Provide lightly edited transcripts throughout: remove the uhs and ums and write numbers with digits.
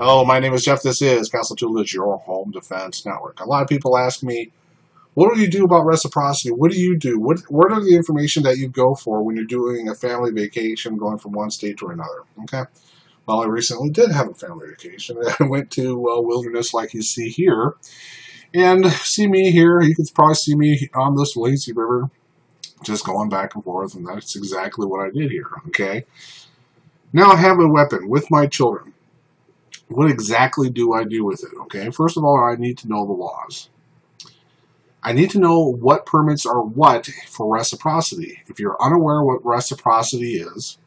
Hello, my name is Jeff. This is Castle Tutelage, your home defense network. A lot of people ask me, what do you do about reciprocity? What do you do? What are the information that you go for when you're doing a family vacation going from one state to another? Okay. Well, I recently did have a family vacation. I went to wilderness like you see here. And see me here, you can probably see me on this lazy river just going back and forth, and that's exactly what I did here, okay? Now I have a weapon with my children. What exactly do I do with it? Okay, first of all, I need to know the laws. I need to know what permits are what for reciprocity. If you're unaware what reciprocity is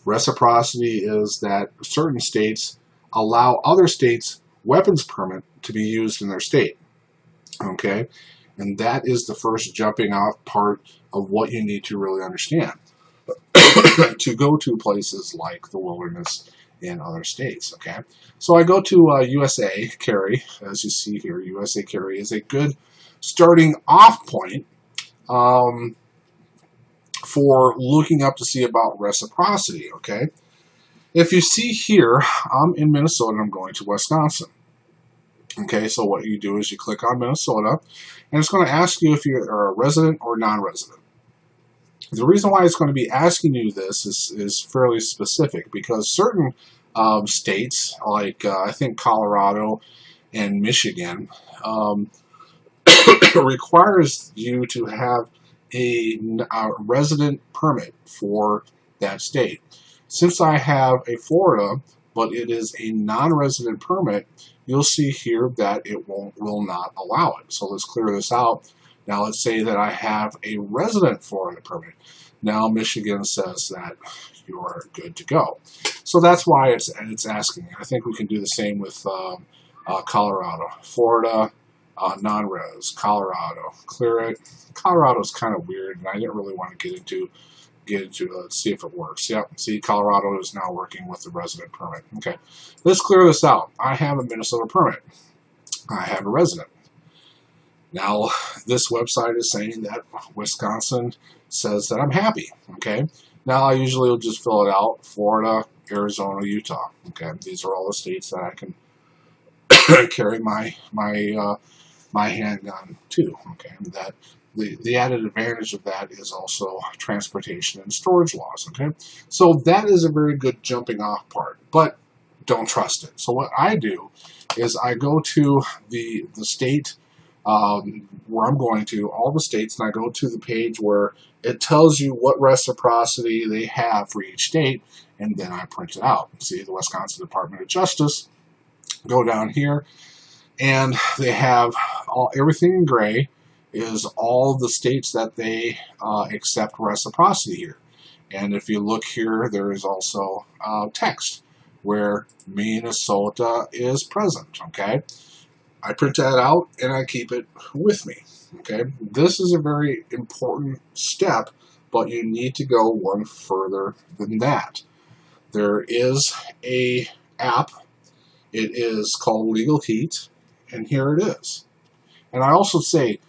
that certain states allow other states' weapons permit to be used in their state. Okay, and that is the first jumping off part of what you need to really understand to go to places like the wilderness in other states. Okay, so I go to USA Carry, as you see here. USA Carry is a good starting off point for looking up to see about reciprocity. Okay, if you see here, I'm in Minnesota and I'm going to Wisconsin. Okay, so what you do is you click on Minnesota, and it's going to ask you if you're a resident or non-resident. The reason why it's going to be asking you this is fairly specific, because certain states, like I think Colorado and Michigan, requires you to have a resident permit for that state. Since I have a Florida, but it is a non-resident permit, you'll see here that it will not allow it. So let's clear this out. Now let's say that I have a resident Florida permit. Now Michigan says that you're good to go. So that's why it's asking. I think we can do the same with Colorado. Florida, non-res. Colorado, clear it. Colorado's kind of weird, and I didn't really want to get into let's see if it works. Yep, see, Colorado is now working with the resident permit. Okay, let's clear this out. I have a Minnesota permit. I have a resident. Now, this website is saying that Wisconsin says that I'm happy. Okay, now I usually will just fill it out. Florida, Arizona, Utah. Okay, these are all the states that I can carry my handgun to. Okay, that. The added advantage of that is also transportation and storage laws. Okay, so that is a very good jumping off part, but don't trust it. So what I do is I go to the state where I'm going to, all the states, and I go to the page where it tells you what reciprocity they have for each state, and then I print it out. See, the Wisconsin Department of Justice. Go down here, and they have everything in gray is all the states that they accept reciprocity here. And if you look here, there is also text where Minnesota is present. Okay, I print that out and I keep it with me. Okay, this is a very important step, but you need to go one further than that. There is a app. It is called Legal Heat, and here it is. And I also say,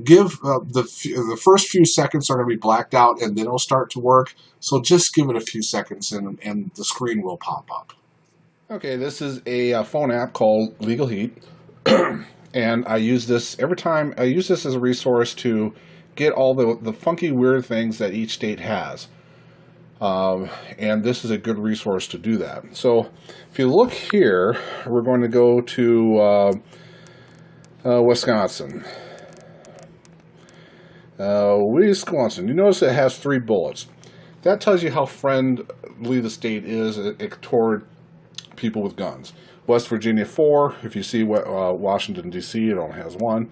give the first few seconds are going to be blacked out, and then it'll start to work. So just give it a few seconds, and the screen will pop up. Okay, this is a phone app called Legal Heat, and I use this every time. I use this as a resource to get all the funky, weird things that each state has. And this is a good resource to do that. So if you look here, we're going to go to Wisconsin. Wisconsin. You notice it has 3 bullets. That tells you how friendly the state is toward people with guns. West Virginia 4. If you see Washington D.C., it only has 1.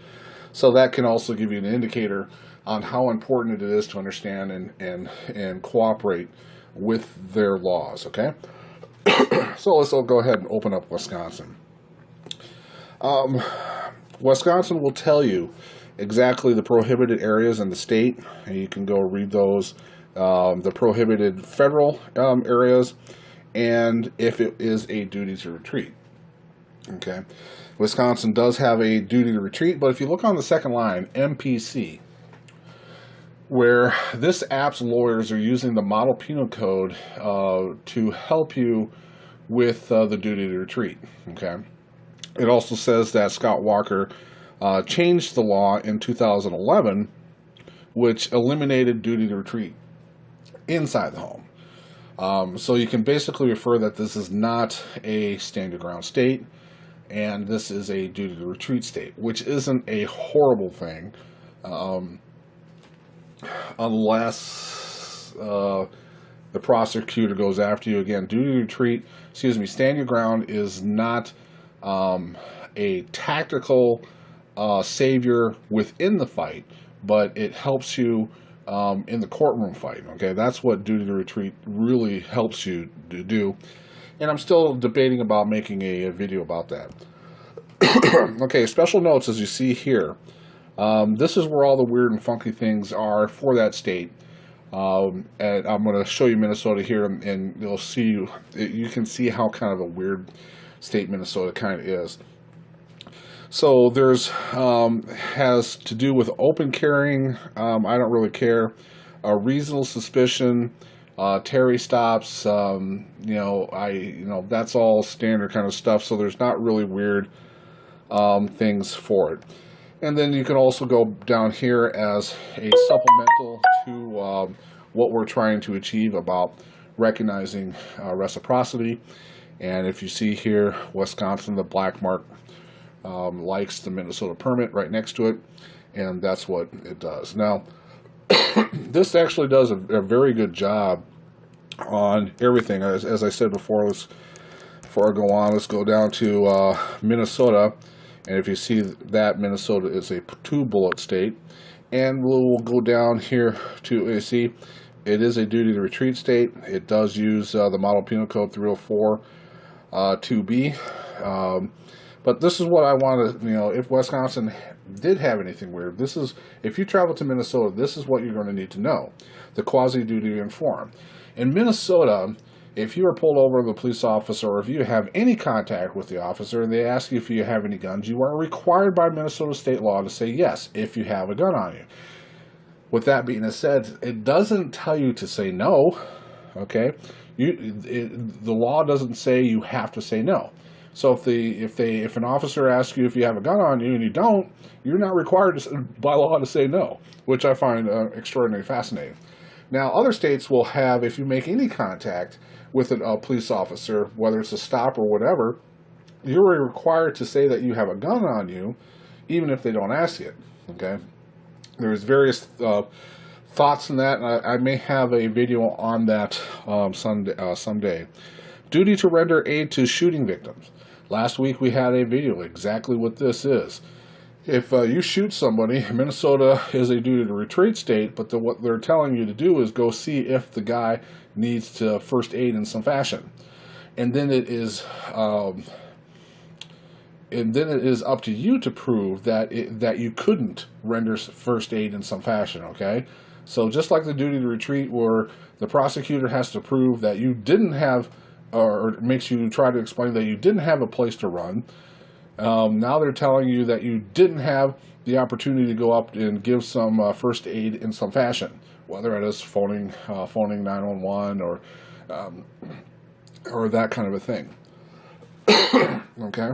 So that can also give you an indicator on how important it is to understand and cooperate with their laws. Okay. So let's all go ahead and open up Wisconsin. Wisconsin will tell you exactly the prohibited areas in the state, and you can go read those, the prohibited federal areas, and if it is a duty to retreat. Okay, Wisconsin does have a duty to retreat, but if you look on the second line, MPC, where this app's lawyers are using the model penal code to help you with the duty to retreat. Okay. It also says that Scott Walker changed the law in 2011, which eliminated duty to retreat inside the home. So you can basically refer that this is not a stand your ground state, and this is a duty to retreat state, which isn't a horrible thing, unless the prosecutor goes after you. Again, duty to retreat, stand your ground is not a tactical savior within the fight, but it helps you in the courtroom fight. Okay, that's what duty to retreat really helps you to do. And I'm still debating about making a video about that. Okay, special notes as you see here. This is where all the weird and funky things are for that state. And I'm going to show you Minnesota here, and you'll see, you can see how kind of a weird state Minnesota kind of is. So there's has to do with open carrying. I don't really care. Reasonable suspicion, Terry stops. That's all standard kind of stuff. So there's not really weird things for it. And then you can also go down here as a supplemental to what we're trying to achieve about recognizing reciprocity. And if you see here, Wisconsin, the black mark likes the Minnesota permit right next to it, and that's what it does. Now, this actually does a very good job on everything. As I said before, before I go on, let's go down to Minnesota. And if you see that, Minnesota is a 2-bullet state. And we'll go down here to, see, it is a duty to retreat state. It does use the Model Penal Code 304 2B. But this is what I want to, if Wisconsin did have anything weird, this is, if you travel to Minnesota, this is what you're going to need to know. The quasi-duty to inform. In Minnesota, if you are pulled over with a police officer, or if you have any contact with the officer and they ask you if you have any guns, you are required by Minnesota state law to say yes if you have a gun on you. With that being said, it doesn't tell you to say no, okay? The law doesn't say you have to say no. So if an officer asks you if you have a gun on you and you don't, you're not required by law to say no, which I find extraordinarily fascinating. Now, other states will have, if you make any contact with a police officer, whether it's a stop or whatever, you're required to say that you have a gun on you, even if they don't ask you. Okay, there's various thoughts in that, and I may have a video on that someday. Duty to render aid to shooting victims. Last week we had a video exactly what this is. If you shoot somebody, Minnesota is a duty to retreat state, but what they're telling you to do is go see if the guy needs to first aid in some fashion, and then it is up to you to prove that you couldn't render first aid in some fashion. Okay, so just like the duty to retreat, where the prosecutor has to prove that you didn't have, or makes you try to explain that you didn't have a place to run. Now they're telling you that you didn't have the opportunity to go up and give some first aid in some fashion, whether it is phoning 911 or that kind of a thing. Okay.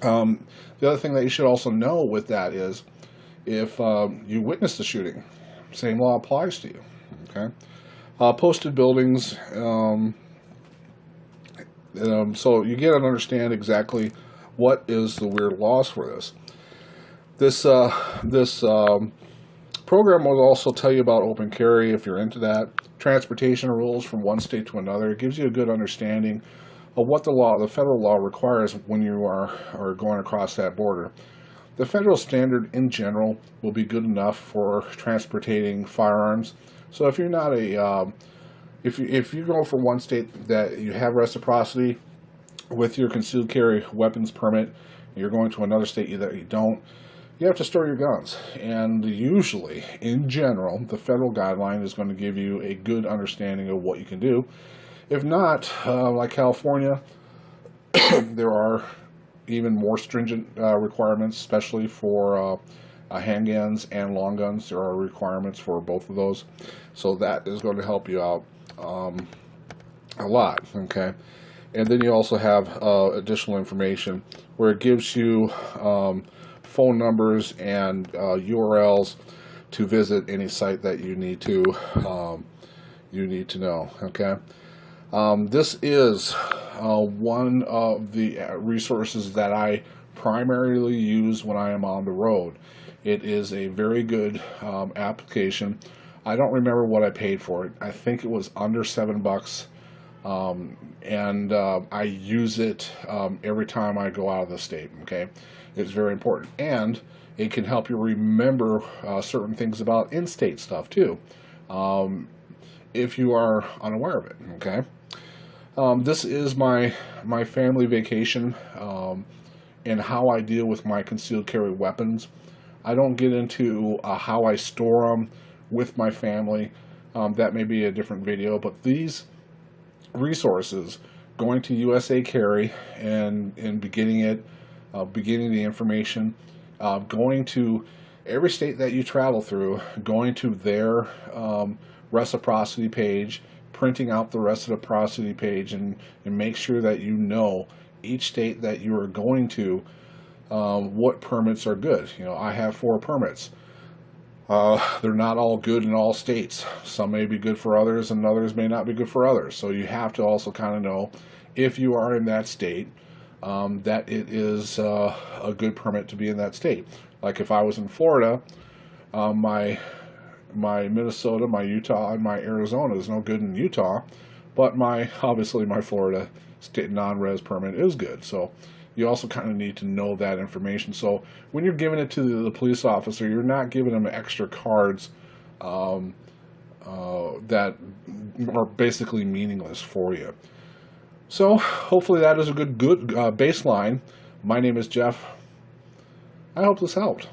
The other thing that you should also know with that is, if you witness the shooting, same law applies to you. Okay. Posted buildings. So you get to understand exactly what is the weird laws for this. This program will also tell you about open carry if you're into that. Transportation rules from one state to another. It gives you a good understanding of what the federal law requires when you are going across that border. The federal standard in general will be good enough for transporting firearms. So if you're not if you go from one state that you have reciprocity with your concealed carry weapons permit, you're going to another state that you don't, you have to store your guns. And usually, in general, the federal guideline is going to give you a good understanding of what you can do. If not, like California, there are even more stringent requirements, especially for handguns and long guns. There are requirements for both of those. So that is going to help you out a lot, okay? And then you also have additional information where it gives you phone numbers and URLs to visit any site that you need to know. Okay, this is one of the resources that I primarily use when I am on the road. It is a very good application. I don't remember what I paid for it. I think it was under $7. And I use it every time I go out of the state. Okay, it's very important, and it can help you remember certain things about in-state stuff too, if you are unaware of it. Okay, this is my family vacation and how I deal with my concealed carry weapons. I don't get into how I store them with my family. That may be a different video, but these resources, going to USA Carry and beginning the information, going to every state that you travel through, going to their reciprocity page, printing out the reciprocity page, and make sure that you know each state that you are going to, what permits are good. You know, I have 4 permits. They're not all good in all states. Some may be good for others, and others may not be good for others. So you have to also kind of know, if you are in that state, that it is a good permit to be in that state. Like if I was in Florida, my Minnesota, my Utah, and my Arizona is no good in Utah, but obviously my Florida state non-res permit is good. So you also kind of need to know that information. So when you're giving it to the police officer, you're not giving them extra cards that are basically meaningless for you. So hopefully that is a good baseline. My name is Jeff. I hope this helped.